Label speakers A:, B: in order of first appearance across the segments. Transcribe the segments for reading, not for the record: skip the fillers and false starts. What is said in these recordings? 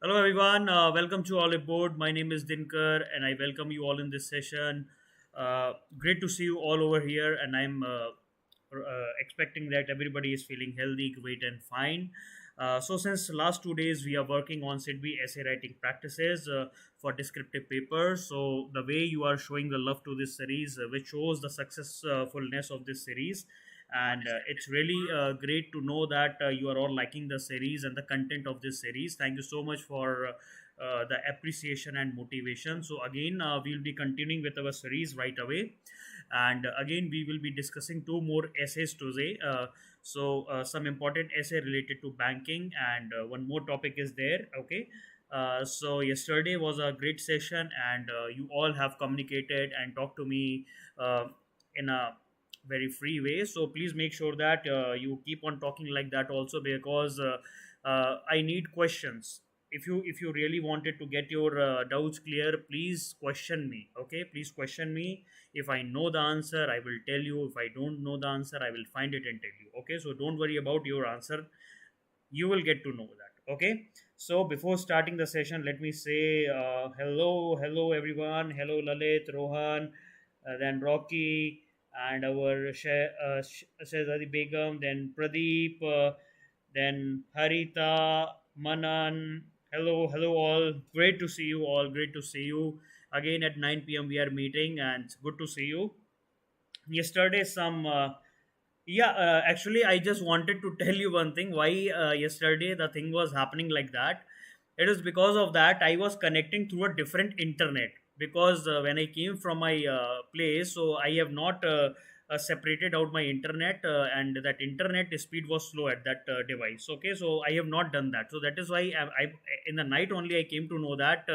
A: Hello, everyone. Welcome to Oliveboard. My name is Dinkar, and I welcome you all in this session. Great to see you all over here, and I'm expecting that everybody is feeling healthy, great, and fine. Since the last 2 days, we are working on SIDBI essay writing practices for descriptive papers. So, the way you are showing the love to this series, which shows the successfulness of this series, and it's really great to know that you are all liking the series and the content of this series. Thank you so much for the appreciation and motivation. So again, we'll be continuing with our series right away, and again we will be discussing two more essays today. Some important essay related to banking, and one more topic is there. Okay. So yesterday was a great session, and you all have communicated and talked to me in a very free way. So please make sure that you keep on talking like that also, because I need questions. If you really wanted to get your doubts clear, please question me. Okay, please question me. If I know the answer, I will tell you. If I don't know the answer, I will find it and tell you. Okay, so don't worry about your answer. You will get to know that. Okay, so before starting the session, let me say hello everyone. Hello Lalit, Rohan, then Rocky, and our Shehzadi Begum, then Pradeep, then Harita, Manan. Hello all. Great to see you all. Great to see you again at 9 p.m. We are meeting, and it's good to see you. Yesterday, actually, I just wanted to tell you one thing. Why yesterday the thing was happening like that? It is because of that I was connecting through a different internet, because when I came from my place, so I have not separated out my internet, and that internet speed was slow at that device. Okay, so I have not done that. So that is why I in the night only I came to know that.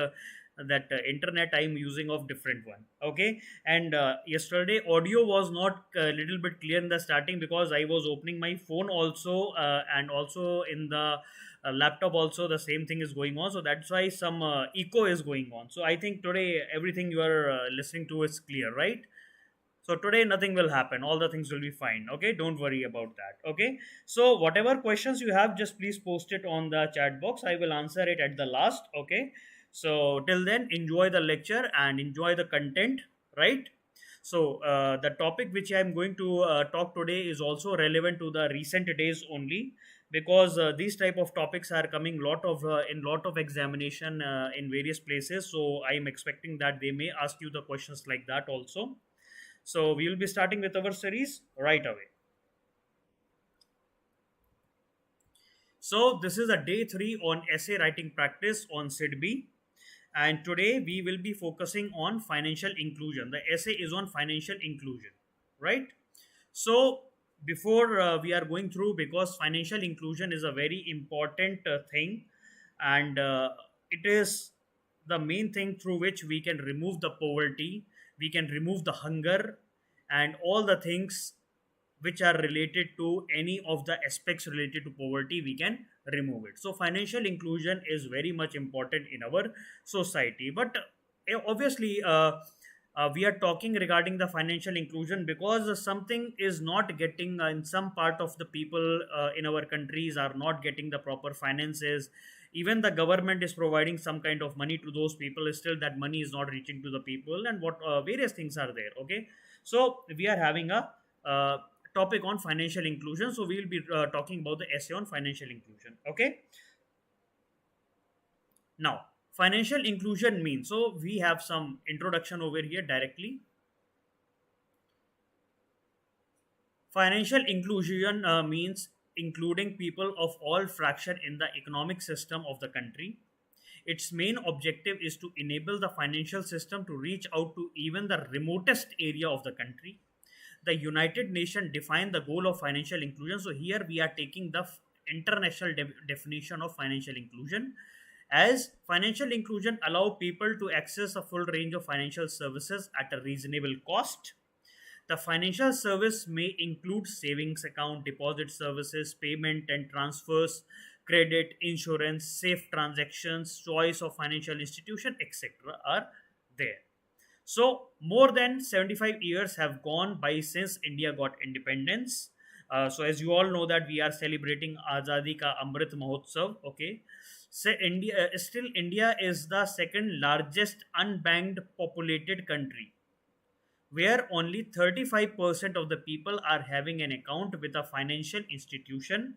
A: That internet I'm using of different one. Okay, and yesterday audio was not a little bit clear in the starting, because I was opening my phone also, and also in the laptop also the same thing is going on, so that's why some echo is going on. So I think today everything you are listening to is clear, right? So today nothing will happen, all the things will be fine. Okay, don't worry about that. Okay, so whatever questions you have, just please post it on the chat box. I will answer it at the last. Okay, so till then, enjoy the lecture and enjoy the content, right? So the topic which I am going to talk today is also relevant to the recent days only, because these type of topics are coming in lot of examination in various places. So I am expecting that they may ask you the questions like that also. So we will be starting with our series right away. So this is a day 3 on essay writing practice on SIDBI, and today we will be focusing on financial inclusion. The essay is on financial inclusion, right? So before we are going through, because financial inclusion is a very important thing, and it is the main thing through which we can remove the poverty, we can remove the hunger, and all the things which are related to any of the aspects related to poverty, we can remove it. So financial inclusion is very much important in our society. But obviously we are talking regarding the financial inclusion because something is not getting in some part of the people in our countries are not getting the proper finances. Even the government is providing some kind of money to those people, still that money is not reaching to the people, and what various things are there. Okay, so we are having a topic on financial inclusion. So we will be talking about the essay on financial inclusion. Okay, now financial inclusion means, so we have some introduction over here directly. Financial inclusion means including people of all fraction in the economic system of the country. Its main objective is to enable the financial system to reach out to even the remotest area of the country. The United Nations defined the goal of financial inclusion. So here we are taking the international definition of financial inclusion, as financial inclusion allow people to access a full range of financial services at a reasonable cost. The financial service may include savings account, deposit services, payment and transfers, credit, insurance, safe transactions, choice of financial institution, etc. are there. So, more than 75 years have gone by since India got independence. So, as you all know that we are celebrating Azadi Ka Amrit Mahotsav. Okay, So India is the second largest unbanked populated country, where only 35% of the people are having an account with a financial institution.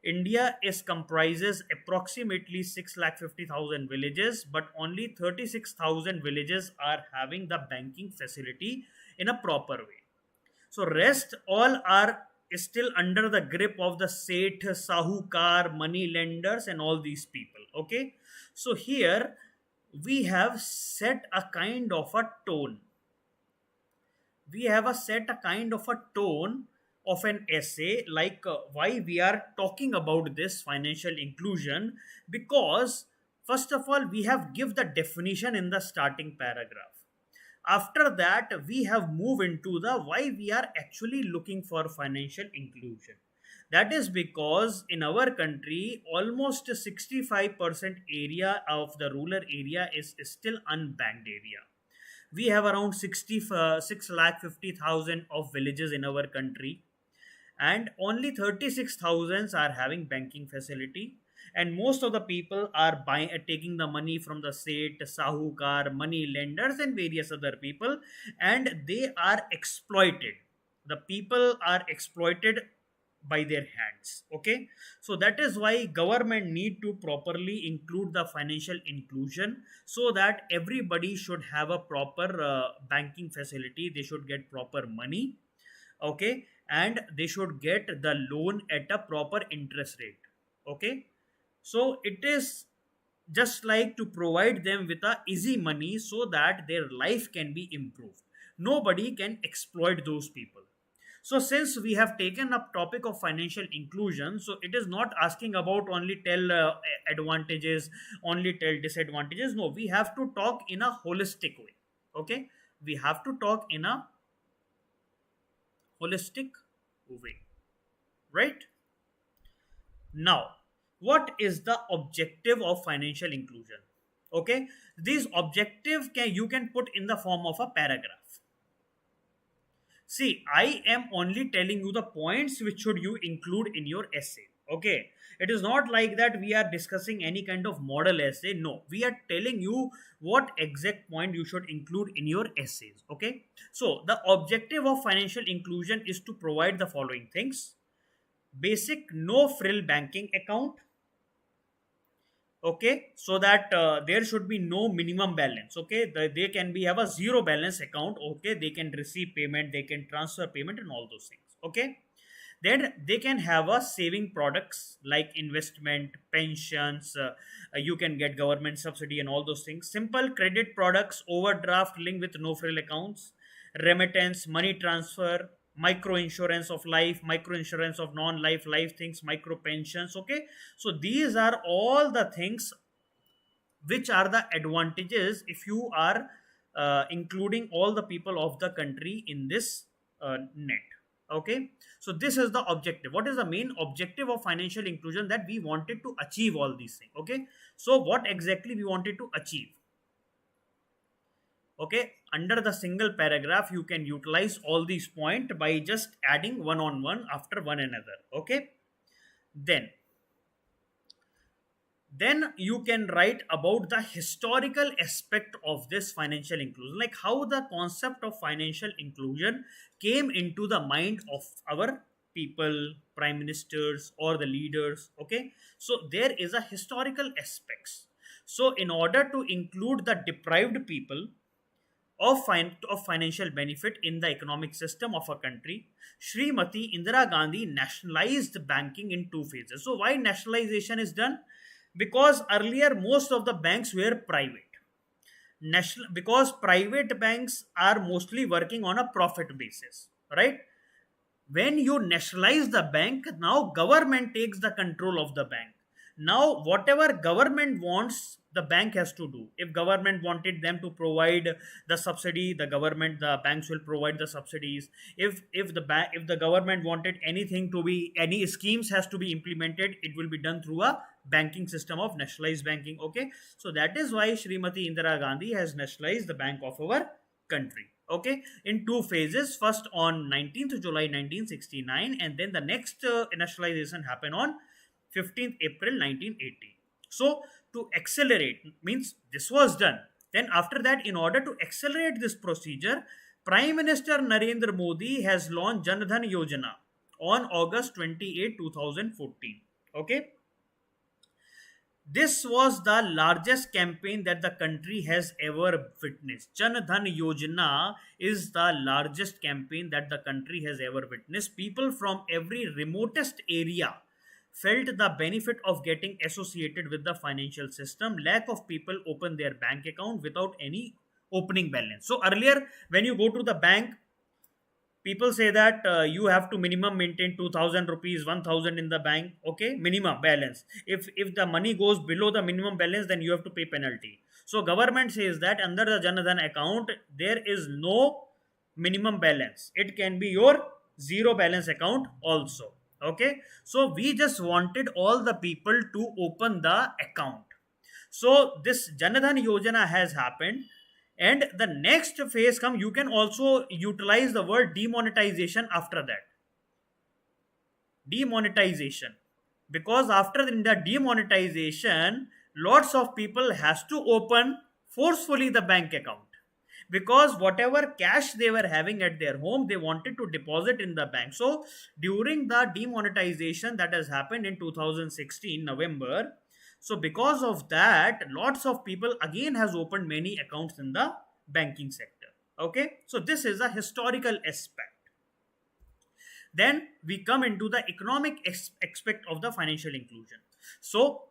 A: India is comprises approximately 6,50,000 villages, but only 36,000 villages are having the banking facility in a proper way. So rest all are still under the grip of the Seth, Sahukar, money lenders, and all these people. Okay, so here we have set a kind of a tone. We have a set a kind of a tone of an essay, like why we are talking about this financial inclusion, because first of all we have give the definition in the starting paragraph. After that we have moved into the why we are actually looking for financial inclusion. That is because in our country almost 65% area of the rural area is still unbanked area. We have around 6 lakh 50,000 of villages in our country, and only 36,000 are having banking facility, and most of the people are buying taking the money from the state sahukar, money lenders, and various other people, and they are exploited. The people are exploited by their hands. Okay, so that is why government need to properly include the financial inclusion, so that everybody should have a proper banking facility, they should get proper money. Okay, and they should get the loan at a proper interest rate. Okay, so it is just like to provide them with a easy money so that their life can be improved. Nobody can exploit those people. So since we have taken up topic of financial inclusion, so it is not asking about only tell advantages, only tell disadvantages. No, we have to talk in a holistic way. Okay, we have to talk in a holistic way, right? Now, what is the objective of financial inclusion? Okay, this objective can you can put in the form of a paragraph. See, I am only telling you the points which should you include in your essay. Okay, it is not like that we are discussing any kind of model essay. No, we are telling you what exact point you should include in your essays. Okay, so the objective of financial inclusion is to provide the following things: basic no frill banking account. Okay, so that there should be no minimum balance. Okay, they can be have a zero balance account. Okay, they can receive payment, they can transfer payment, and all those things. Okay, then they can have a saving products like investment, pensions, you can get government subsidy and all those things. Simple credit products, overdraft linked with no frill accounts, remittance, money transfer, micro insurance of life, micro insurance of non-life, life things, micro pensions. Okay, so these are all the things which are the advantages if you are including all the people of the country in this net. Okay, so this is the objective. What is the main objective of financial inclusion? That we wanted to achieve all these things. Okay, so what exactly we wanted to achieve? Okay, under the single paragraph you can utilize all these points by just adding one on one after one another. Okay, then you can write about the historical aspect of this financial inclusion, like how the concept of financial inclusion came into the mind of our people, prime ministers, or the leaders. Okay, so there is a historical aspects. So in order to include the deprived people of financial benefit in the economic system of a country, Srimati Indira Gandhi nationalized banking in two phases. So why nationalization is done? Because earlier most of the banks were private. National, because private banks are mostly working on a profit basis, right? When you nationalize the bank, now government takes the control of the bank. Now whatever government wants, the bank has to do. If government wanted them to provide the subsidy, the banks will provide the subsidies. If the government wanted anything to be, any schemes has to be implemented, it will be done through a banking system of nationalized banking. Okay, so that is why Srimati Indira Gandhi has nationalized the bank of our country. Okay, in two phases, first on 19th July 1969, and then the next nationalization happened on 15th April 1980. So to accelerate, means this was done. Then after that, in order to accelerate this procedure, Prime Minister Narendra Modi has launched Jan Dhan Yojana on August 28, 2014. Okay, this was the largest campaign that the country has ever witnessed. Jan Dhan Yojana is the largest campaign that the country has ever witnessed. People from every remotest area felt the benefit of getting associated with the financial system. Lack of people open their bank account without any opening balance. So earlier, when you go to the bank, people say that you have to minimum maintain 2000 rupees, 1000 in the bank. Okay, minimum balance. If the money goes below the minimum balance, then you have to pay penalty. So government says that under the Jan Dhan account there is no minimum balance. It can be your zero balance account also. Okay, so we just wanted all the people to open the account. So this Jan Dhan Yojana has happened, and the next phase come. You can also utilize the word demonetization after that. Demonetization, because after the demonetization, lots of people has to open forcefully the bank account, because whatever cash they were having at their home, they wanted to deposit in the bank. So during the demonetization that has happened in 2016 November, so because of that, lots of people again has opened many accounts in the banking sector. Okay, so this is a historical aspect. Then we come into the economic aspect of the financial inclusion. So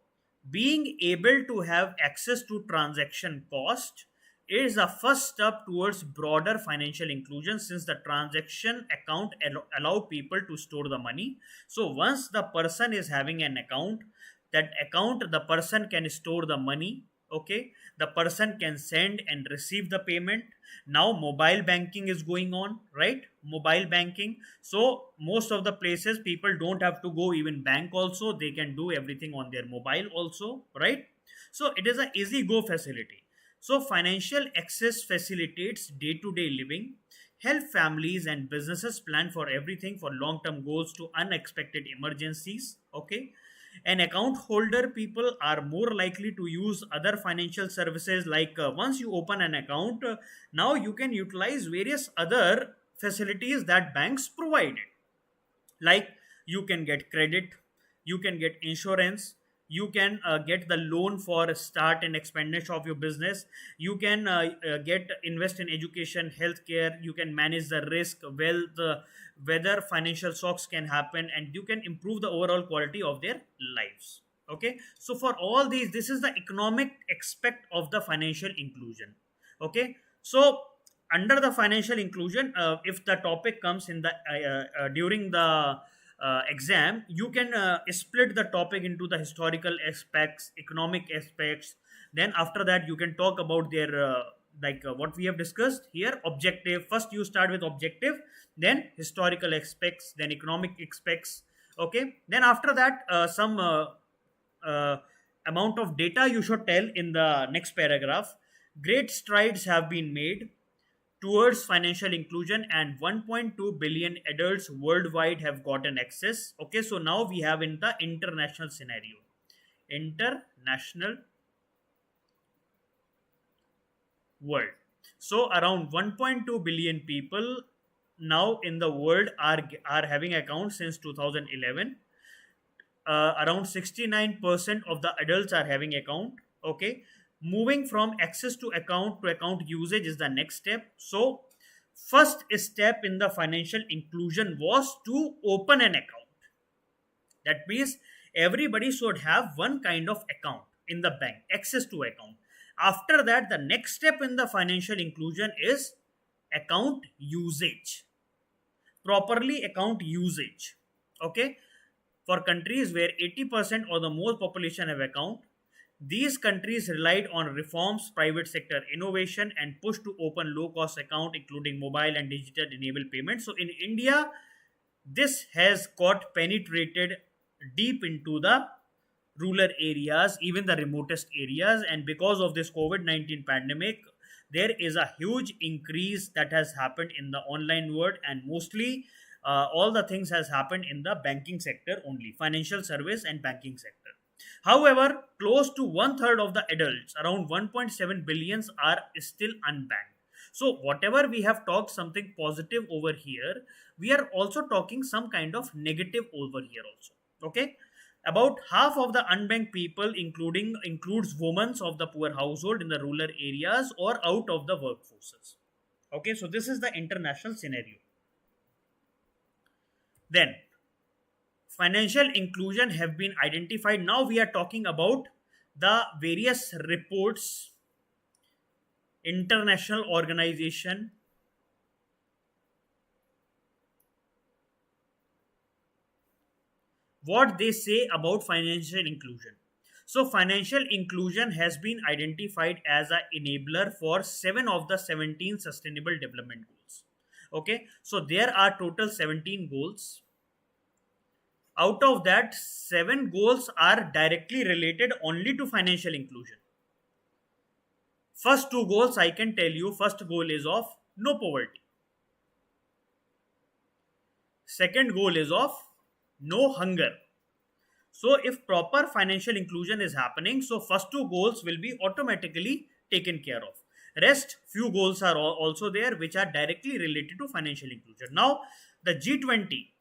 A: being able to have access to transaction cost is a first step towards broader financial inclusion, since the transaction account allow people to store the money. So once the person is having an account, that account the person can store the money. Okay, the person can send and receive the payment. Now mobile banking is going on, right? Mobile banking, so most of the places people don't have to go even bank also, they can do everything on their mobile also, right? So it is a easy go facility. So financial access facilitates day to day living, help families and businesses plan for everything, for long term goals to unexpected emergencies. Okay, an account holder people are more likely to use other financial services, like once you open an account, now you can utilize various other facilities that banks provided, like you can get credit, you can get insurance, you can get the loan for start and expansion of your business, you can get invest in education, healthcare, you can manage the risk, wealth, whether financial shocks can happen, and you can improve the overall quality of their lives. Okay, so for all these, this is the economic aspect of the financial inclusion. Okay, so under the financial inclusion, if the topic comes in the during the exam, you can split the topic into the historical aspects, economic aspects. Then after that, you can talk about their what we have discussed here. Objective, first you start with objective, then historical aspects, then economic aspects. Okay, then after that, some uh, amount of data you should tell in the next paragraph. Great strides have been made towards financial inclusion, and 1.2 billion adults worldwide have gotten access. Okay, so now we have in the international scenario. International world. So around 1.2 billion people now in the world are having accounts since 2011. Around 69% of the adults are having account. Okay, moving from access to account usage is the next step. So first step in the financial inclusion was to open an account. That means everybody should have one kind of account in the bank, access to account. After that, the next step in the financial inclusion is account usage, properly account usage. Okay, for countries where 80% or the more population have account, these countries relied on reforms, private sector innovation, and push to open low cost account, including mobile and digital enabled payments. So in India, this has got penetrated deep into the rural areas, even the remotest areas. And because of this COVID-19 pandemic, there is a huge increase that has happened in the online world, and mostly all the things has happened in the banking sector only, financial service and banking sector. However, close to one third of the adults, around 1.7 billions, are still unbanked. So, whatever we have talked something positive over here, we are also talking some kind of negative over here also. Okay, about half of the unbanked people, including includes women of the poor household in the rural areas or out of the workforces. Okay, so this is the international scenario. Then financial inclusion have been identified. Now we are talking about the various reports, international organization, what they say about financial inclusion. So financial inclusion has been identified as an enabler for 7 of the 17 sustainable development goals. Okay, so there are total 17 goals. Out of that, 7 goals are directly related only to financial inclusion. First two goals I can tell you, first goal is of no poverty. Second goal is of no hunger. So if proper financial inclusion is happening, so first two goals will be automatically taken care of. Rest few goals are also there which are directly related to financial inclusion. Now the G20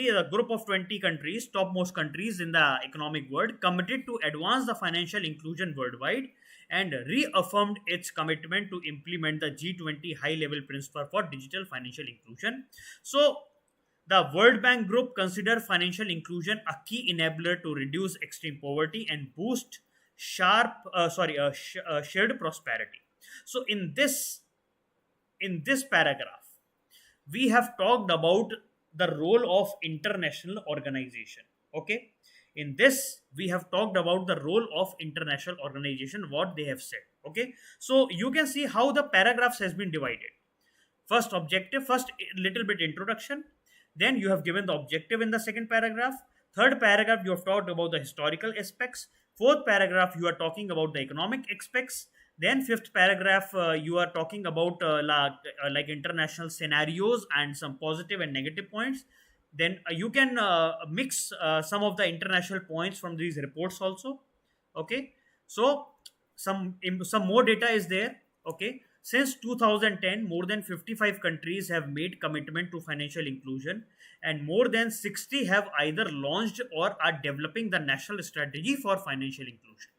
A: is a group of 20 countries, topmost countries in the economic world, committed to advance the financial inclusion worldwide and reaffirmed its commitment to implement the G20 high level principle for digital financial inclusion. So the World Bank Group consider financial inclusion a key enabler to reduce extreme poverty and boost shared prosperity. So in this paragraph, we have talked about the role of international organization. Okay, in this we have talked about the role of international organization, what they have said. Okay, so you can see how the paragraphs has been divided. First objective, first little bit introduction, then you have given the objective in the second paragraph. Third paragraph, you have talked about the historical aspects. Fourth paragraph, you are talking about the economic aspects. Then fifth paragraph, you are talking about like international scenarios and some positive and negative points. Then you can mix some of the international points from these reports also. Okay, so some more data is there. Okay, since 2010, more than 55 countries have made commitment to financial inclusion, and more than 60 have either launched or are developing the national strategy for financial inclusion.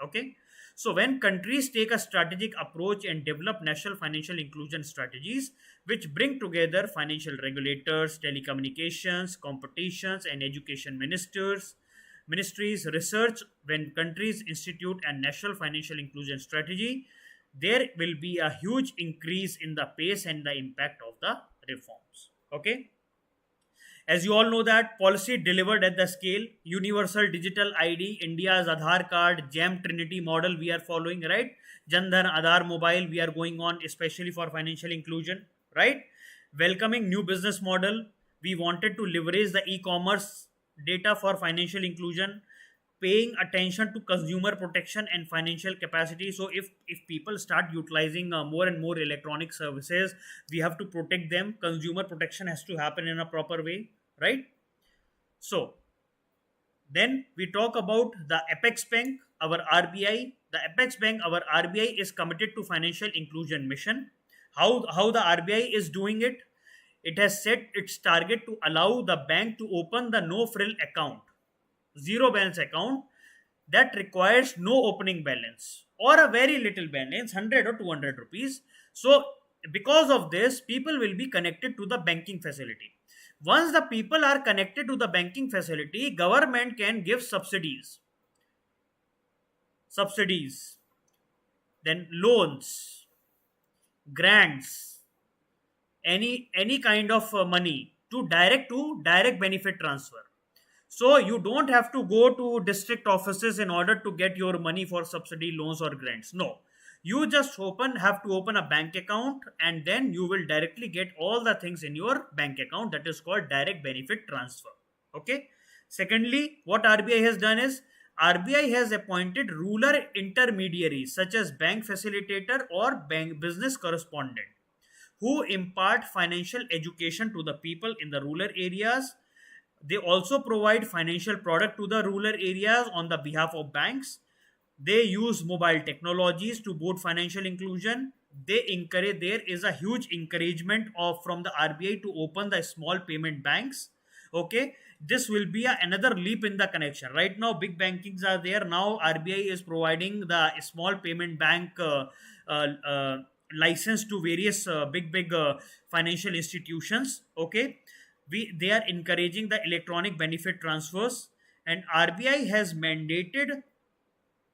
A: Okay, so when countries take a strategic approach and develop national financial inclusion strategies, which bring together financial regulators, telecommunications, competitions, and education ministries, research, when countries institute a national financial inclusion strategy, there will be a huge increase in the pace and the impact of the reforms. Okay, as you all know that policy delivered at the scale, universal digital ID, India's Aadhaar card, JAM Trinity model we are following, right? Jandhan Aadhaar mobile we are going on, especially for financial inclusion, right? Welcoming new business model, we wanted to leverage the e-commerce data for financial inclusion, paying attention to consumer protection and financial capacity. So if people start utilizing more and more electronic services, we have to protect them. Consumer protection has to happen in a proper way, right? So then we talk about the Apex Bank, our RBI. The Apex Bank, our RBI, is committed to financial inclusion mission. How the RBI is doing it? It has set its target to allow the bank to open the no frill account, zero balance account, that requires no opening balance or a very little balance, 100 or 200 rupees. So because of this, people will be connected to the banking facility. Once the people are connected to the banking facility, government can give subsidies, then loans, grants, any kind of money to direct benefit transfer. So you don't have to go to district offices in order to get your money for subsidy loans or grants. No, you just have to open a bank account, and then you will directly get all the things in your bank account. That is called direct benefit transfer. Okay. Secondly, what RBI has done is RBI has appointed rural intermediaries such as bank facilitator or bank business correspondent who impart financial education to the people in the rural areas They also provide financial product to the rural areas on the behalf of banks. They use mobile technologies to boot financial inclusion. They encourage, there is a huge encouragement of from the RBI to open the small payment banks. Okay, this will be another leap in the connection. Right now big bankings are there. Now RBI is providing the small payment bank uh, uh, license to various big financial institutions. Okay, they are encouraging the electronic benefit transfers, and RBI has mandated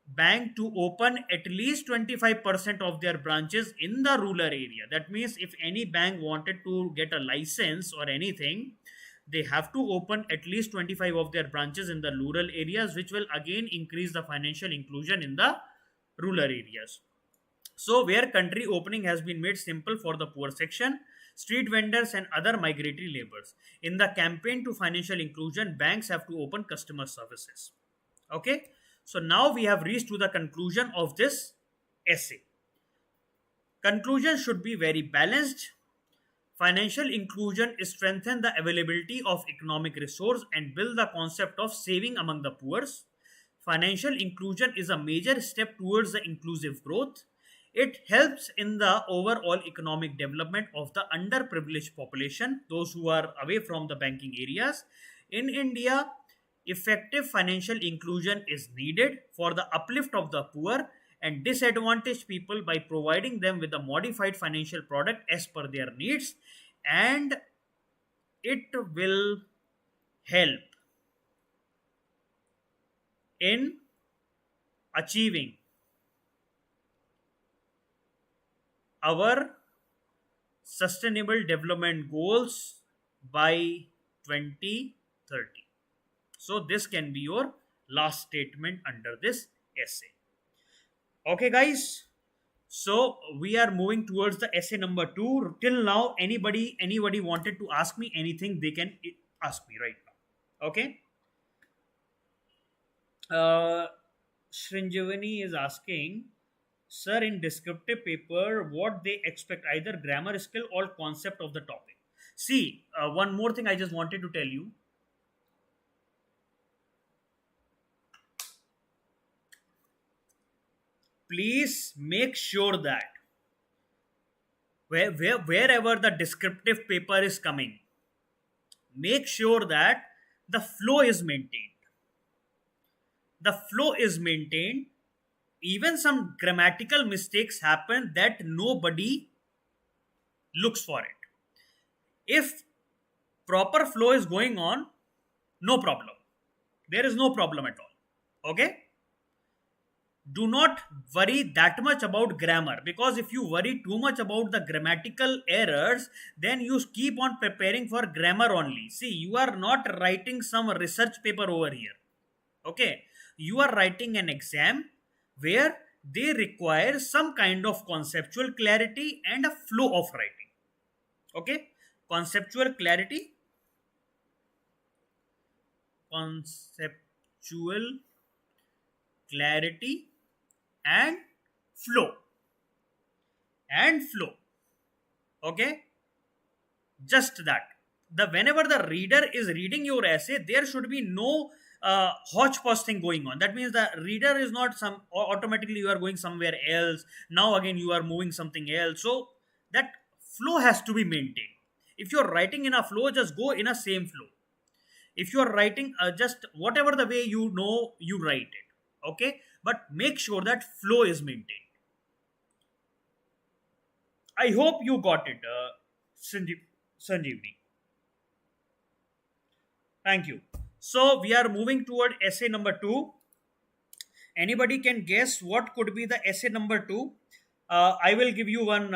A: bank to open at least 25% of their branches in the rural area. That means if any bank wanted to get a license or anything, they have to open at least 25 of their branches in the rural areas, which will again increase the financial inclusion in the rural areas. So, where country opening has been made simple for the poor section, street vendors, and other migratory laborers. In the campaign to financial inclusion, banks have to open customer services. Okay, so now we have reached to the conclusion of this essay. Conclusion should be very balanced. Financial inclusion is strengthen the availability of economic resource and build the concept of saving among the poor. Financial inclusion is a major step towards the inclusive growth. It helps in the overall economic development of the underprivileged population, those who are away from the banking areas. In India, effective financial inclusion is needed for the uplift of the poor and disadvantaged people by providing them with a modified financial product as per their needs, and it will help in achieving our sustainable development goals by 2030. So this can be your last statement under this essay. Okay guys, so we are moving towards the essay number 2. Till now anybody wanted to ask me anything, they can ask me right now. Okay, Shrinjavani is asking, sir, in descriptive paper what they expect, either grammar skill or concept of the topic. See, one more thing I just wanted to tell you. Please make sure that wherever the descriptive paper is coming, make sure that the flow is maintained. The flow is maintained. Even some grammatical mistakes happen that nobody looks for it. If proper flow is going on, no problem. There is no problem at all. Okay? Do not worry that much about grammar, because if you worry too much about the grammatical errors, then you keep on preparing for grammar only. See, you are not writing some research paper over here. Okay? You are writing an exam where they require some kind of conceptual clarity and a flow of writing. Okay, conceptual clarity, and flow, okay, just that. The whenever the reader is reading your essay, there should be no hodgepodge thing going on. That means the reader is not some automatically you are going somewhere else, now again you are moving something else. So that flow has to be maintained. If you are writing in a flow, just go in a same flow. If you are writing just whatever the way you know, you write it. Okay, but make sure that flow is maintained. I hope you got it, Sanjeevni. Thank you. So we are moving toward essay number 2. Anybody can guess what could be the essay number 2? I will give you one.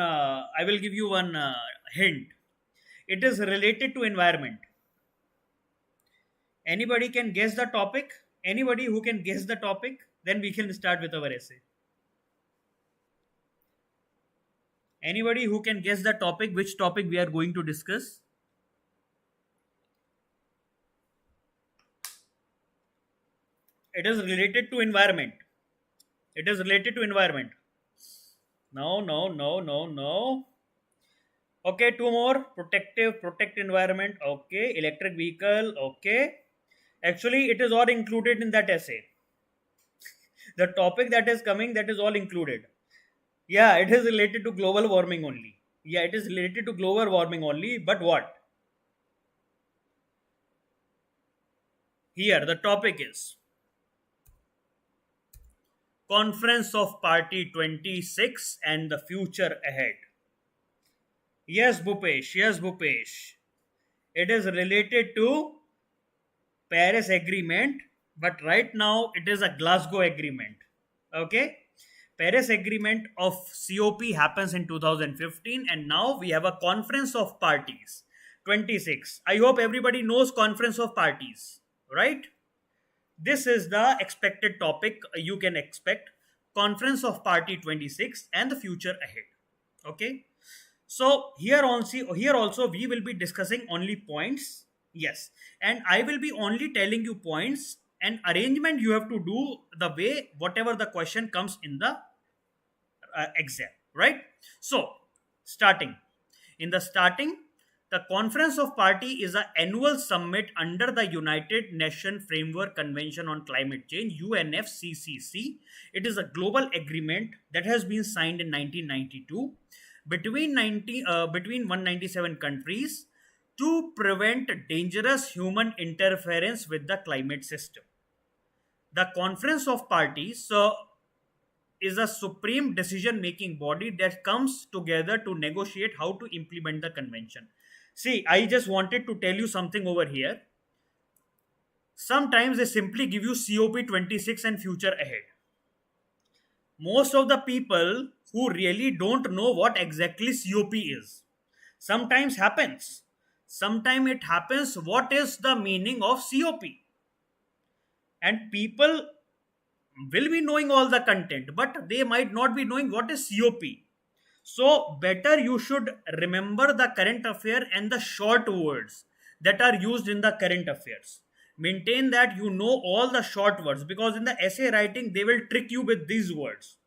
A: Hint. It is related to environment. Anybody can guess the topic? Anybody who can guess the topic? Then we can start with our essay. Anybody who can guess the topic, which topic we are going to discuss? It is related to environment. No. Okay, two more. Protect environment. Okay, electric vehicle. Okay. Actually, it is all included in that essay. The topic that is coming, that is all included. Yeah, it is related to global warming only. Yeah, it is related to global warming only. But what? Here, the topic is Conference of Party 26 and the future ahead. Yes, Bhupesh. Yes, Bhupesh. It is related to Paris Agreement, but right now it is a Glasgow Agreement. Okay? Paris Agreement of COP happens in 2015, and now we have a Conference of Parties 26. I hope everybody knows Conference of Parties, right? This is the expected topic you can expect. Conference of Party 26 and the future ahead. Okay? So here also we will be discussing only points. Yes, and I will be only telling you points and arrangement you have to do the way whatever the question comes in the exam, right? So starting in the starting, the Conference of Party is an annual summit under the United Nations Framework Convention on Climate Change, UNFCCC. It is a global agreement that has been signed in 1992 between 197 countries to prevent dangerous human interference with the climate system. The Conference of Parties is a supreme decision making body that comes together to negotiate how to implement the convention. See, I just wanted to tell you something over here. Sometimes they simply give you COP26 and future ahead. Most of the people who really don't know what exactly COP is. Sometimes happens. Sometimes it happens what is the meaning of COP. And people will be knowing all the content, but they might not be knowing what is COP. So better you should remember the current affair and the short words that are used in the current affairs. Maintain that you know all the short words, because in the essay writing they will trick you with these words.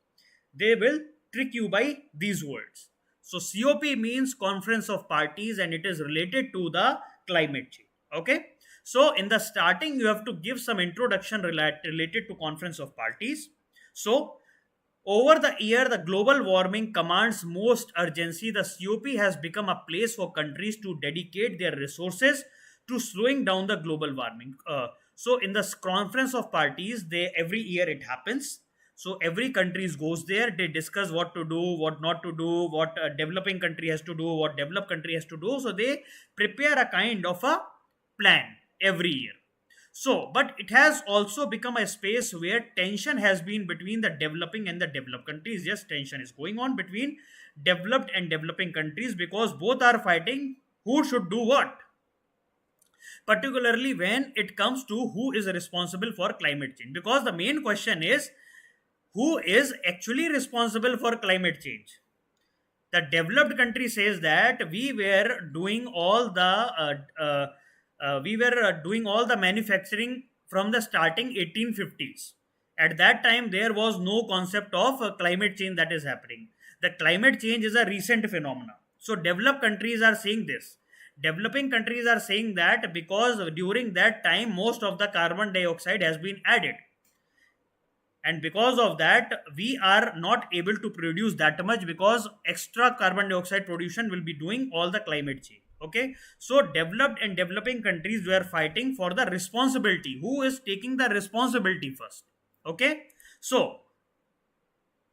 A: They will trick you by these words. So COP means Conference of Parties and it is related to the climate change. Okay. So in the starting you have to give some introduction related to Conference of Parties. So over the year, the global warming commands most urgency. The COP has become a place for countries to dedicate their resources to slowing down the global warming. So in the Conference of Parties, they every year it happens. So every country goes there. They discuss what to do, what not to do, what a developing country has to do, what developed country has to do. So they prepare a kind of a plan every year. So, but it has also become a space where tension has been between the developing and the developed countries. Yes, tension is going on between developed and developing countries because both are fighting who should do what. Particularly when it comes to who is responsible for climate change. Because the main question is who is actually responsible for climate change. The developed country says that we were doing all the manufacturing from the starting 1850s. At that time there was no concept of climate change that is happening. The climate change is a recent phenomenon. So developed countries are saying this. Developing countries are saying that because during that time most of the carbon dioxide has been added, and because of that we are not able to produce that much because extra carbon dioxide production will be doing all the climate change. Okay, so developed and developing countries were fighting for the responsibility, who is taking the responsibility first. Okay, so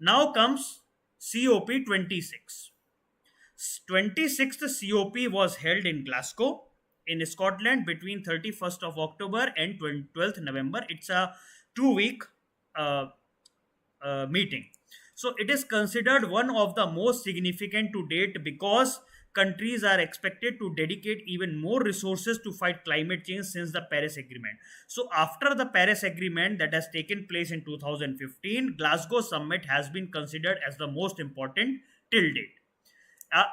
A: now comes COP26. 26th COP was held in Glasgow in Scotland between 31st of October and 12th November. It's a 2 week meeting. So it is considered one of the most significant to date because countries are expected to dedicate even more resources to fight climate change since the Paris Agreement. So after the Paris Agreement that has taken place in 2015, Glasgow summit has been considered as the most important till date.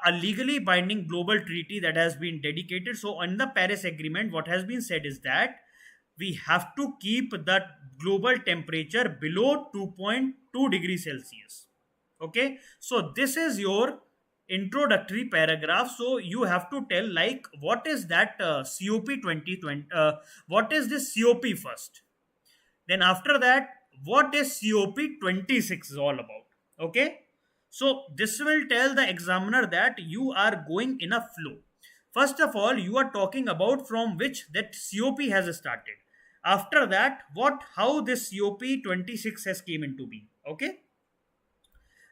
A: A legally binding global treaty that has been dedicated. So in the Paris Agreement, what has been said is that we have to keep the global temperature below 2.2 degrees Celsius. Okay, so this is your introductory paragraph. So you have to tell like what is that COP 2020, what is this COP first, then after that what is COP 26 is all about. Okay, so this will tell the examiner that you are going in a flow. First of all, you are talking about from which that COP has started. After that, what how this COP 26 has came into being. Okay,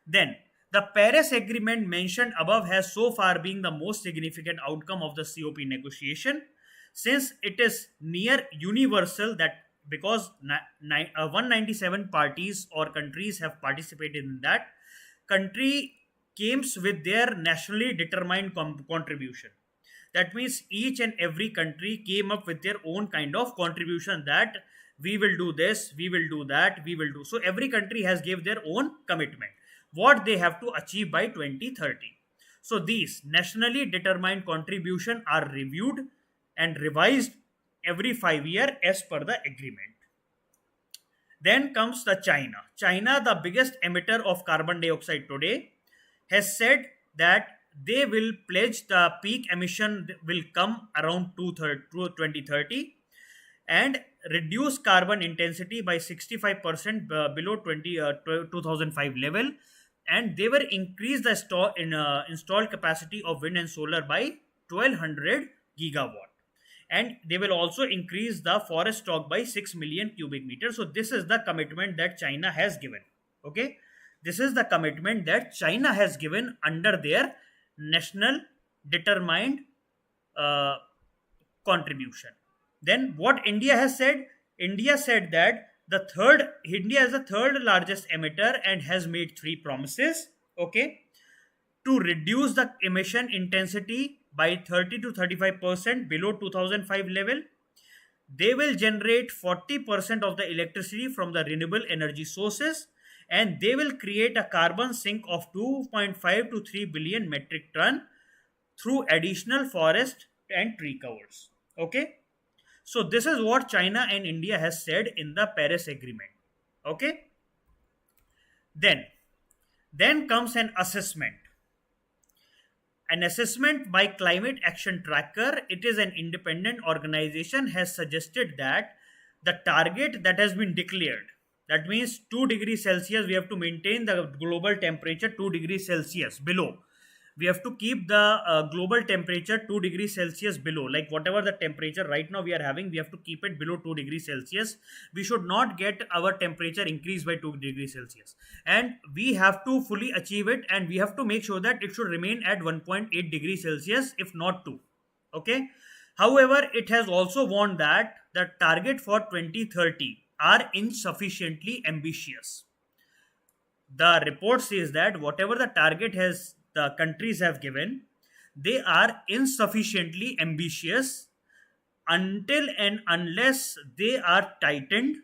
A: then the Paris Agreement mentioned above has so far been the most significant outcome of the COP negotiation, since it is near universal that because 197 parties or countries have participated in that. Country comes with their nationally determined contribution. That means each and every country came up with their own kind of contribution that we will do this, we will do that, we will do. So every country has gave their own commitment what they have to achieve by 2030. So these nationally determined contribution are reviewed and revised every 5 years as per the agreement. Then comes the China. China, the biggest emitter of carbon dioxide today, has said that they will pledge the peak emission will come around 2030 and reduce carbon intensity by 65% below 2005 level, and they will increase the installed capacity of wind and solar by 1200 gigawatt, and they will also increase the forest stock by 6 million cubic meters. So this is the commitment that China has given. Okay, this is the commitment that China has given under their national determined contribution. Then what India has said, India said that India is the third largest emitter and has made three promises. Okay, to reduce the emission intensity by 30 to 35% below 2005 level. They will generate 40% of the electricity from the renewable energy sources, and they will create a carbon sink of 2.5 to 3 billion metric ton through additional forest and tree covers. Okay, so this is what China and India has said in the Paris Agreement. Okay, then comes an assessment. An assessment by Climate Action Tracker, it is an independent organization, has suggested that the target that has been declared, that means 2 degrees Celsius, we have to maintain the global temperature 2 degrees Celsius below. We have to keep the global temperature 2 degrees Celsius below. Like whatever the temperature right now we are having, we have to keep it below 2 degrees Celsius. We should not get our temperature increased by 2 degrees Celsius. And we have to fully achieve it, and we have to make sure that it should remain at 1.8 degrees Celsius, if not 2. Okay. However, it has also warned that the target for 2030 are insufficiently ambitious. The report says that whatever the target has the countries have given, they are insufficiently ambitious until and unless they are tightened.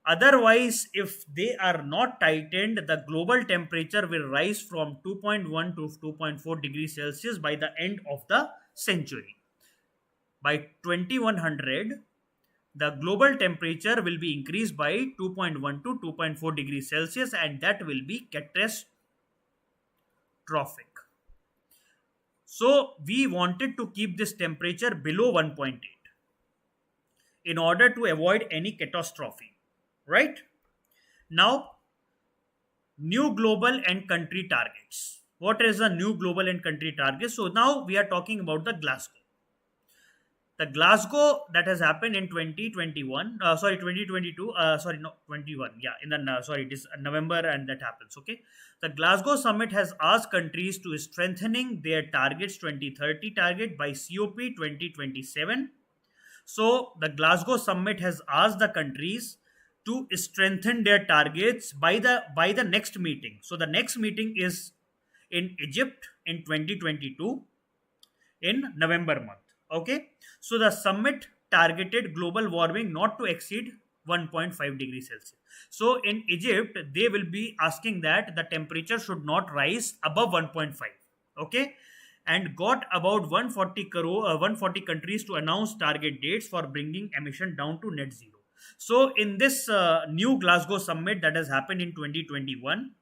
A: Otherwise, if they are not tightened, the global temperature will rise from 2.1 to 2.4 degrees Celsius by the end of the century. By 2100, the global temperature will be increased by 2.1 to 2.4 degrees Celsius, and that will be catastrophic. So we wanted to keep this temperature below 1.8 in order to avoid any catastrophe, right? Now, new global and country targets. What is the new global and country targets? So now we are talking about the Glasgow. The Glasgow that has happened in 2021, 2022, 21. Yeah, in the, it is November and that happens, okay. The Glasgow summit has asked countries to strengthening their targets 2030 target by COP 2027. So the Glasgow summit has asked the countries to strengthen their targets by the next meeting. So the next meeting is in Egypt in 2022 in November month. Okay, so the summit targeted global warming not to exceed 1.5 degrees Celsius. So in Egypt, they will be asking that the temperature should not rise above 1.5. Okay, and got about 140 countries to announce target dates for bringing emission down to net zero. So in this new Glasgow summit that has happened in 2021,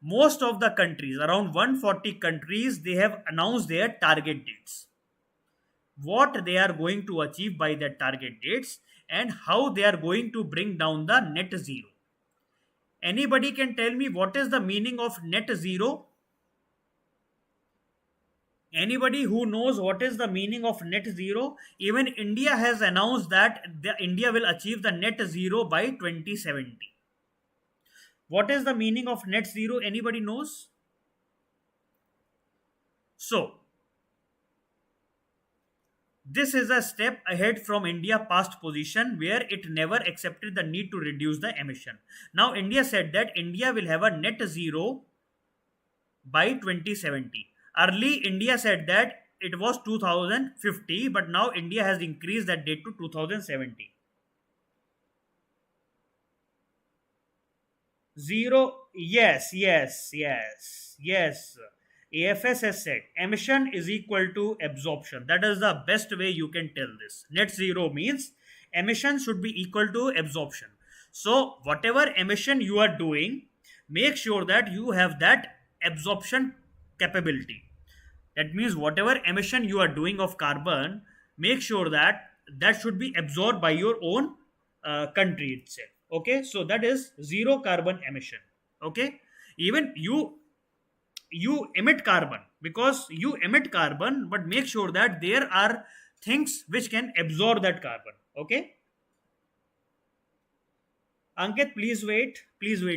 A: most of the countries, around 140 countries, they have announced their target dates, what they are going to achieve by their target dates, and how they are going to bring down the net zero. Anybody can tell me what is the meaning of net zero? Anybody who knows what is the meaning of net zero? Even India has announced that India will achieve the net zero by 2070. What is the meaning of net zero? Anybody knows? So, this is a step ahead from India's past position where it never accepted the need to reduce the emission. Now, India said that India will have a net zero by 2070. Early, India said that it was 2050, but now India has increased that date to 2070. Zero, yes. AFS has said emission is equal to absorption. That is the best way you can tell this. Net zero means emission should be equal to absorption. So, whatever emission you are doing, make sure that you have that absorption capability. That means whatever emission you are doing of carbon, make sure that that should be absorbed by your own country itself. Okay, so that is zero carbon emission. Okay, even you emit carbon, because you emit carbon, but make sure that there are things which can absorb that carbon. Okay, Ankit, please wait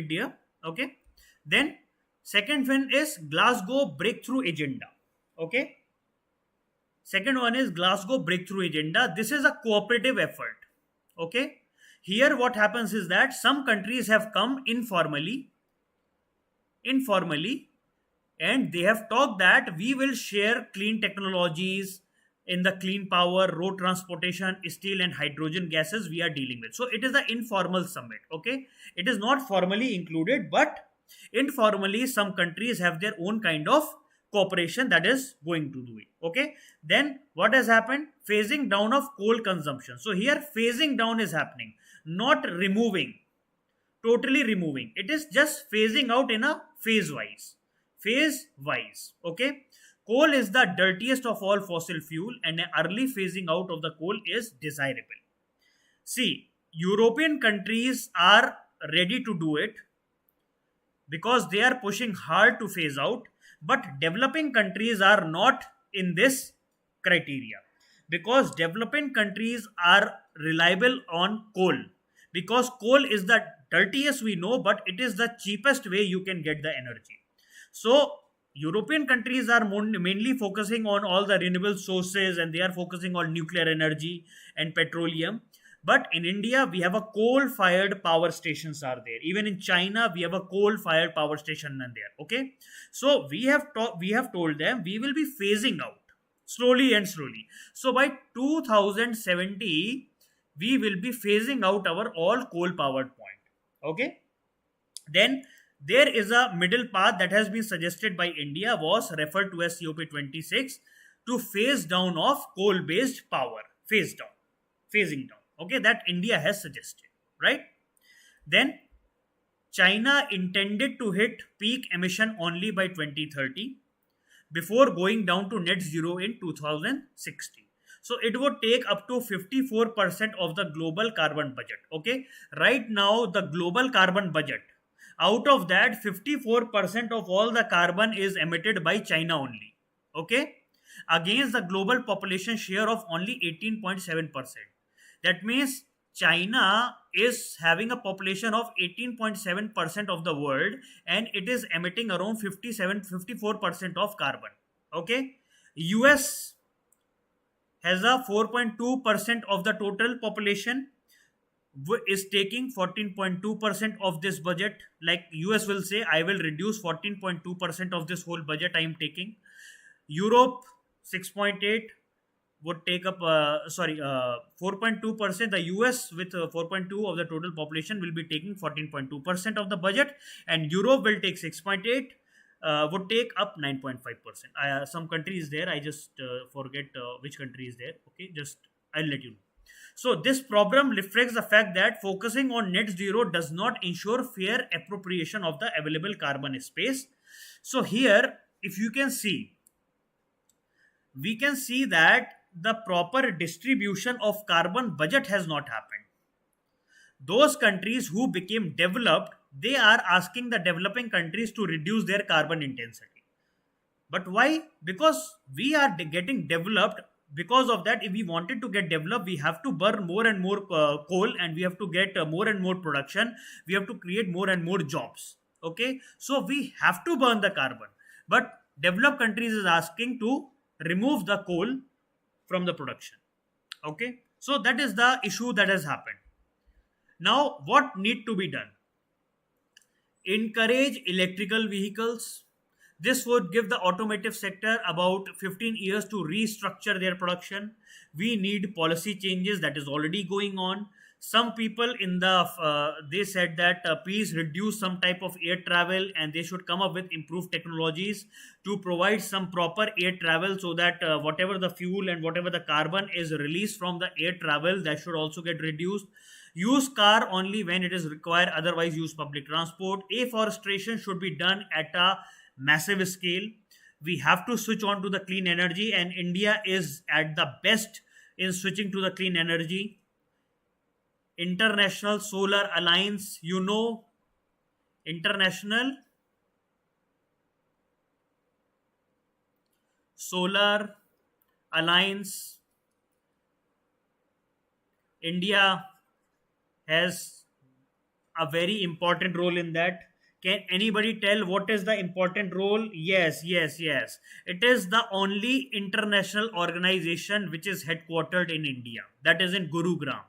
A: dear. Okay, then second one is Glasgow breakthrough agenda. Okay, second one is Glasgow breakthrough agenda. This is a cooperative effort. Okay, here what happens is that some countries have come informally, and they have talked that we will share clean technologies in the clean power, road transportation, steel and hydrogen gases we are dealing with. So it is an informal summit. Okay, it is not formally included, but informally some countries have their own kind of cooperation that is going to do it. Okay, then what has happened? Phasing down of coal consumption. So here phasing down is happening, not removing, totally removing. It is just phasing out in a phase wise. Okay, coal is the dirtiest of all fossil fuel, and an early phasing out of the coal is desirable. See, European countries are ready to do it because they are pushing hard to phase out, but developing countries are not in this criteria, because developing countries are reliable on coal, because coal is the dirtiest we know, but it is the cheapest way you can get the energy. So European countries are mainly focusing on all the renewable sources, and they are focusing on nuclear energy and petroleum. But in India, we have a coal-fired power stations are there. Even in China, we have a coal-fired power station and there. Okay, so we have told them we will be phasing out slowly and slowly. So by 2070, we will be phasing out our all coal-powered point. Okay, then there is a middle path that has been suggested by India, was referred to as COP26, to phase down of coal-based power. Phasing down. Okay, that India has suggested, right? Then China intended to hit peak emission only by 2030 before going down to net zero in 2060. So it would take up to 54% of the global carbon budget. Okay, right now the global carbon budget, out of that 54% of all the carbon is emitted by China only. Okay, against the global population share of only 18.7%. That means China is having a population of 18.7% of the world, and it is emitting around 54% of carbon. Okay, US has a 4.2% of the total population, is taking 14.2% of this budget. Like US will say, I will reduce 14.2% of this whole budget I am taking. Europe 6.8 would take up 4.2%. The US with 4.2 of the total population will be taking 14.2% of the budget, and Europe will take 6.8, would take up 9.5%. Some country is there, I just forget which country is there. Okay, just I'll let you know. So this problem reflects the fact that focusing on net zero does not ensure fair appropriation of the available carbon space. So here, if you can see, we can see that the proper distribution of carbon budget has not happened. Those countries who became developed, they are asking the developing countries to reduce their carbon intensity. But why? Because we are getting developed. Because of that, if we wanted to get developed, we have to burn more and more coal, and we have to get more and more production. We have to create more and more jobs. Okay, so we have to burn the carbon, but developed countries is asking to remove the coal from the production. Okay, so that is the issue that has happened. Now, what need to be done? Encourage electrical vehicles. This would give the automotive sector about 15 years to restructure their production. We need policy changes that is already going on. Some people in the they said that please reduce some type of air travel, and they should come up with improved technologies to provide some proper air travel, so that whatever the fuel and whatever the carbon is released from the air travel, that should also get reduced. Use car only when it is required, otherwise use public transport. Afforestation should be done at a massive scale. We have to switch on to the clean energy, and India is at the best in switching to the clean energy. International Solar Alliance, International Solar Alliance, India has a very important role in that. Can anybody tell what is the important role? Yes. It is the only international organization which is headquartered in India. That is in Gurugram.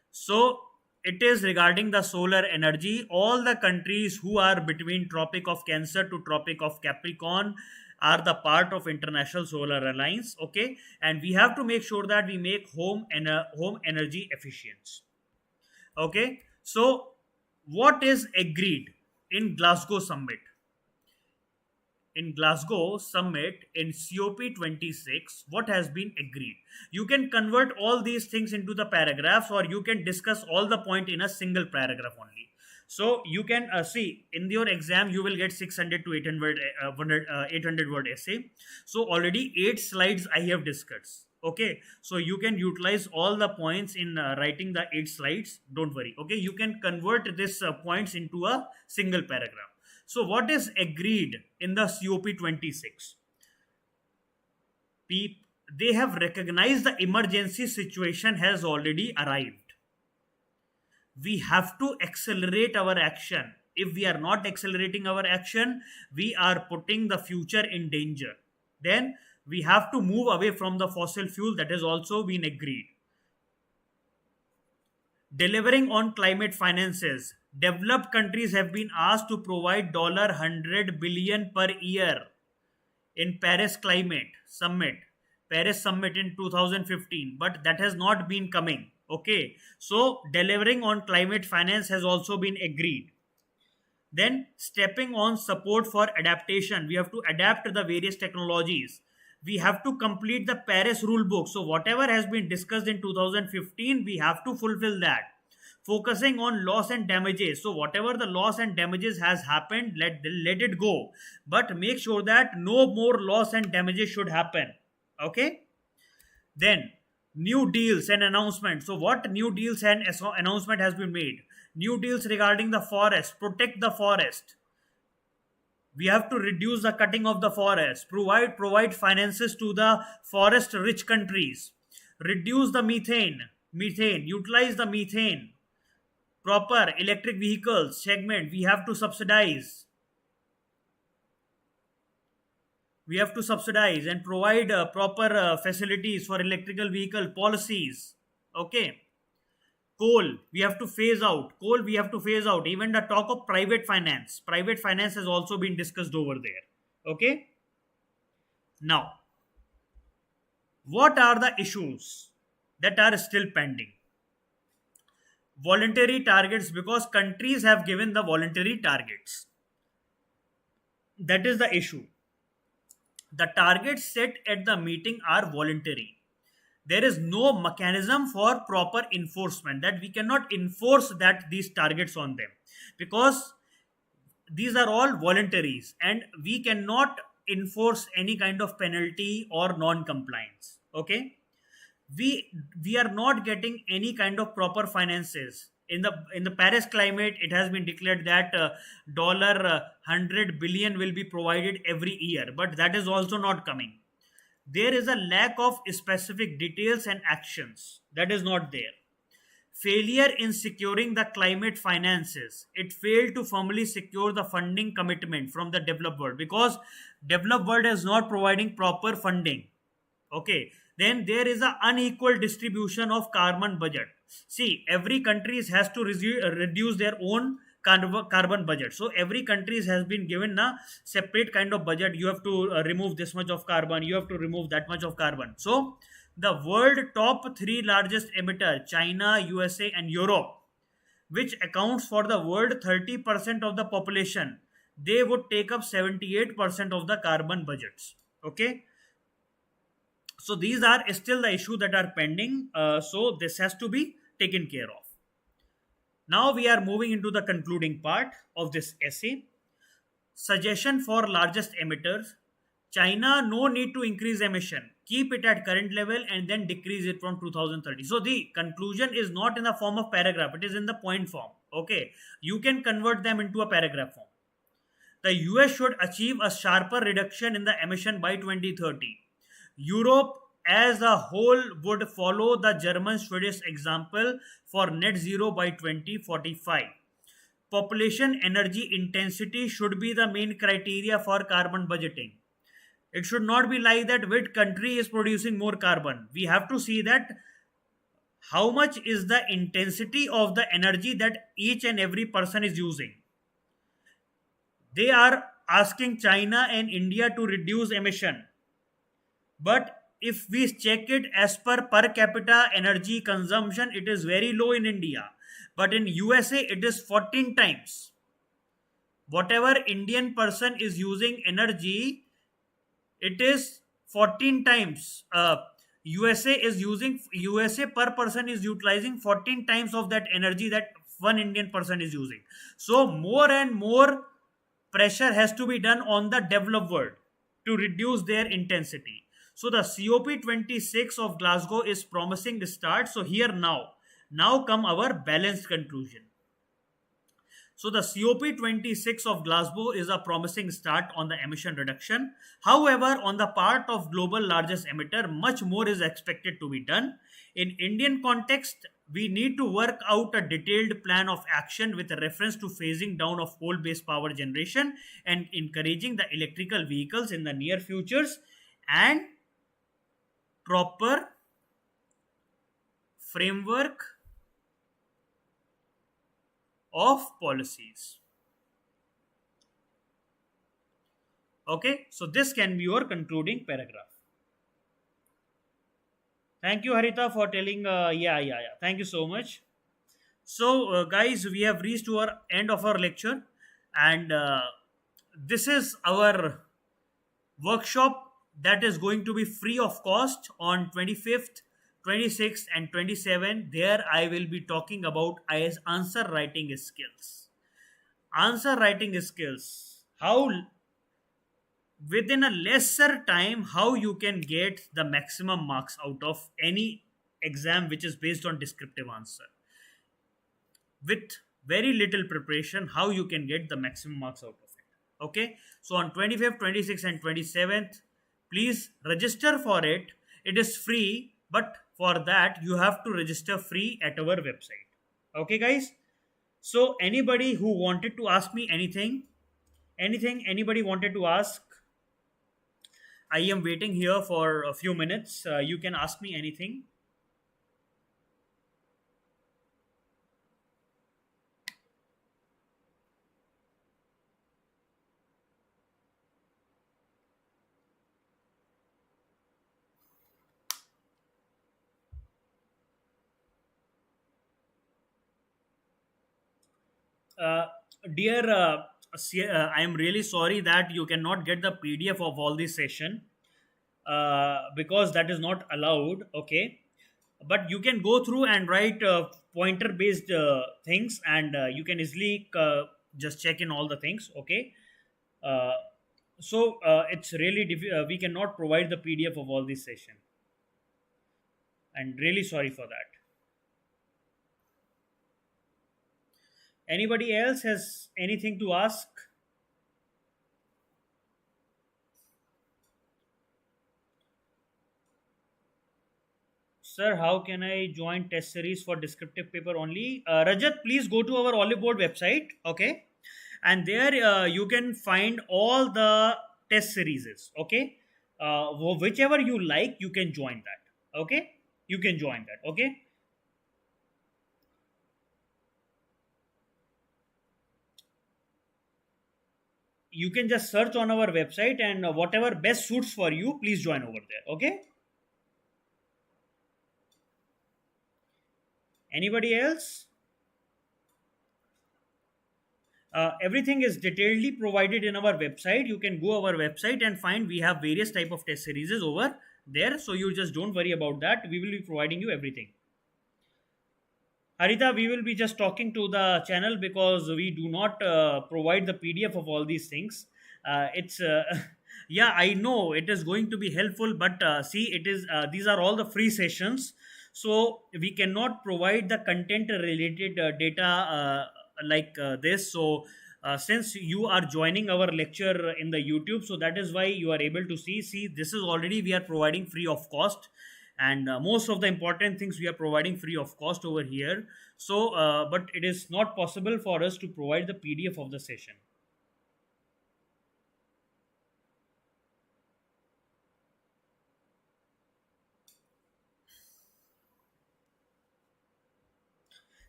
A: So it is regarding the solar energy. All the countries who are between Tropic of Cancer to Tropic of Capricorn are the part of International Solar Alliance. Okay, and we have to make sure that we make home energy efficient. Okay, so what is agreed in Glasgow summit? In Glasgow summit in COP26, what has been agreed? You can convert all these things into the paragraphs, or you can discuss all the point in a single paragraph only. So you can see in your exam you will get 600 to 800 word essay. So already 8 slides I have discussed. Okay, so you can utilize all the points in writing the 8 slides. Don't worry. Okay, you can convert this points into a single paragraph. So what is agreed in the COP26? They have recognized the emergency situation has already arrived. We have to accelerate our action. If we are not accelerating our action, we are putting the future in danger. Then we have to move away from the fossil fuel. That has also been agreed. Delivering on climate finances. Developed countries have been asked to provide $100 billion per year in Paris Summit in 2015, but that has not been coming. Okay, so delivering on climate finance has also been agreed. Then stepping on support for adaptation. We have to adapt the various technologies. We have to complete the Paris rule book. So whatever has been discussed in 2015, we have to fulfill that. Focusing on loss and damages. So whatever the loss and damages has happened, let it go. But make sure that no more loss and damages should happen. Okay. Then new deals and announcement. So what new deals and announcement has been made? New deals regarding the forest. Protect the forest. We have to reduce the cutting of the forest. Provide finances to the forest rich countries. Reduce the methane. Utilize the methane. Proper electric vehicles segment. We have to subsidize. And provide proper facilities for electrical vehicle policies. Okay. Coal, we have to phase out. Even the talk of private finance. Private finance has also been discussed over there. Okay. Now, what are the issues that are still pending? Voluntary targets, because countries have given the voluntary targets. That is the issue. The targets set at the meeting are voluntary. there is no mechanism for proper enforcement, that we cannot enforce that these targets on them, because these are all voluntaries and we cannot enforce any kind of penalty or non compliance. Okay, we are not getting any kind of proper finances in the Paris climate. It has been declared that dollar 100 billion will be provided every year, but that is also not coming. There is a lack of specific details and actions, that is not there. Failure in securing the climate finances, it failed to firmly secure the funding commitment from the developed world, because developed world is not providing proper funding. Okay, then there is an unequal distribution of carbon budget. See, every countries has to reduce their own carbon budget, so every countries has been given a separate kind of budget. You have to remove this much of carbon, you have to remove that much of carbon. So the world top three largest emitter, China, USA and Europe, which accounts for the world 30% of the population, they would take up 78% of the carbon budgets. Okay, so these are still the issue that are pending, so this has to be taken care of. Now we are moving into the concluding part of this essay. Suggestion for largest emitters: China, no need to increase emission, keep it at current level and then decrease it from 2030. So the conclusion is not in the form of paragraph, it is in the point form. Okay, you can convert them into a paragraph form. The US should achieve a sharper reduction in the emission by 2030. Europe as a whole would follow the German Swedish example for net zero by 2045. Population energy intensity should be the main criteria for carbon budgeting. It should not be like that which country is producing more carbon. We have to see that how much is the intensity of the energy that each and every person is using. They are asking China and India to reduce emission, but if we check it as per capita energy consumption, it is very low in India, but in USA it is 14 times. Whatever Indian person is using energy, it is 14 times. USA per person is utilizing 14 times of that energy that one Indian person is using. So more and more pressure has to be done on the developed world to reduce their intensity. So the COP26 of Glasgow is promising the start. So here now come our balanced conclusion. So the COP26 of Glasgow is a promising start on the emission reduction. However, on the part of global largest emitter, much more is expected to be done. In Indian context, we need to work out a detailed plan of action with a reference to phasing down of coal-based power generation and encouraging the electrical vehicles in the near futures, and proper framework of policies. Okay, so this can be your concluding paragraph. Thank you, Harita, for telling. Yeah. Thank you so much. So, guys, we have reached to our end of our lecture, and this is our workshop that is going to be free of cost on 25th, 26th and 27th. There I will be talking about answer writing skills. Answer writing skills. How within a lesser time, how you can get the maximum marks out of any exam which is based on descriptive answer. With very little preparation, how you can get the maximum marks out of it. Okay. So on 25th, 26th and 27th, please register for it. It is free, but for that you have to register free at our website. Okay, guys. So anybody who wanted to ask me anything anybody wanted to ask, I am waiting here for a few minutes. You can ask me anything. Dear, I am really sorry that you cannot get the PDF of all this session. because that is not allowed. Okay, but you can go through and write pointer based things, and you can easily just check in all the things. Okay, uh, so it's really we cannot provide the PDF of all this session, and really sorry for that. Anybody else has anything to ask? Sir, how can I join test series for descriptive paper only? Rajat, please go to our Oliveboard website, okay? And there you can find all the test series, okay? Whichever you like, you can join that, okay? You can join that, okay? You can just search on our website, and whatever best suits for you, please join over there, okay? Anybody else? Everything is detailedly provided in our website. You can go our website and find we have various type of test series over there, so you just don't worry about that. We will be providing you everything. Harita, we will be just talking to the channel because we do not provide the PDF of all these things. It's yeah, I know it is going to be helpful, but see, it is these are all the free sessions, so we cannot provide the content related data like this. So since you are joining our lecture in the YouTube, so that is why you are able to see. See, this is already we are providing free of cost, and most of the important things we are providing free of cost over here. So but it is not possible for us to provide the PDF of the session.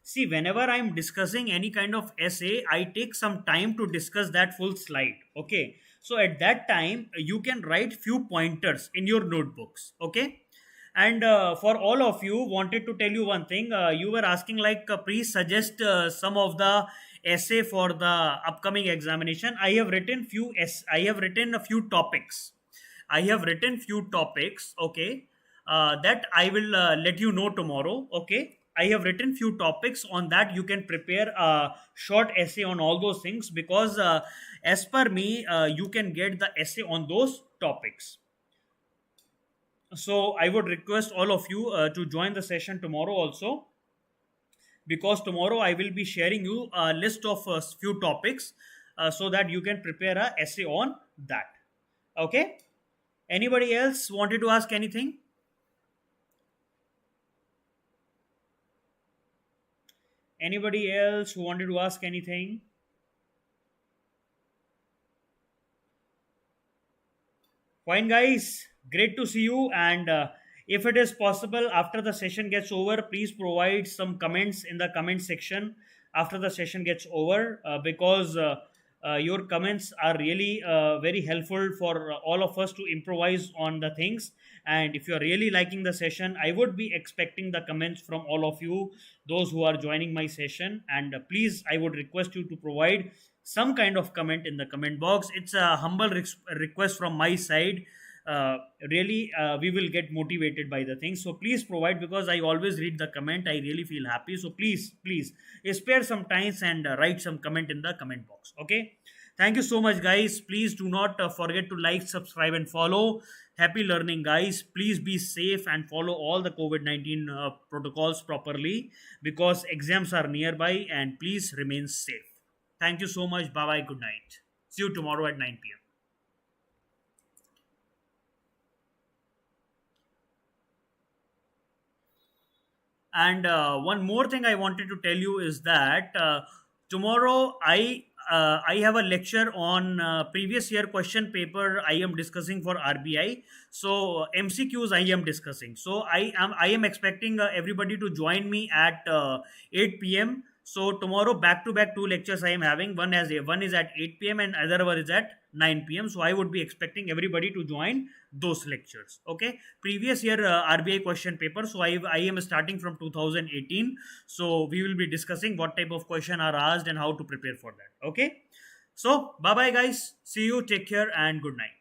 A: See, whenever I'm discussing any kind of essay, I take some time to discuss that full slide. Okay. So at that time, you can write few pointers in your notebooks. Okay. And for all of you, wanted to tell you one thing. You were asking like, please suggest some of the essay for the upcoming examination. I have written a few topics. I have written few topics. Okay, that I will let you know tomorrow. Okay, I have written few topics on that. You can prepare a short essay on all those things, because as per me, you can get the essay on those topics. So I would request all of you to join the session tomorrow also, because tomorrow I will be sharing you a list of few topics, so that you can prepare a essay on that. Okay. Anybody else wanted to ask anything? Anybody else who wanted to ask anything? Fine, guys. Great to see you. And if it is possible, after the session gets over, please provide some comments in the comment section after the session gets over, because your comments are really very helpful for all of us to improvise on the things. And if you're really liking the session, I would be expecting the comments from all of you, those who are joining my session. And please, I would request you to provide some kind of comment in the comment box. It's a humble request from my side. Really, we will get motivated by the things, so please provide, because I always read the comment. I really feel happy, so please spare some times and write some comment in the comment box. Okay, thank you so much, guys. Please do not forget to like, subscribe, and follow. Happy learning, guys. Please be safe and follow all the COVID-19 protocols properly, because exams are nearby, and please remain safe. Thank you so much. Bye bye. Good night. See you tomorrow at 9 p.m. And one more thing I wanted to tell you is that tomorrow I have a lecture on previous year question paper. I am discussing for RBI. So MCQs I am discussing. So I am expecting everybody to join me at 8 p.m. So tomorrow, back to back two lectures I am having. One is at 8 p.m. and other one is at 9 p.m. So I would be expecting everybody to join those lectures. Okay, previous year RBI question paper. So I am starting from 2018. So we will be discussing what type of question are asked and how to prepare for that. Okay, so bye bye, guys. See you. Take care and good night.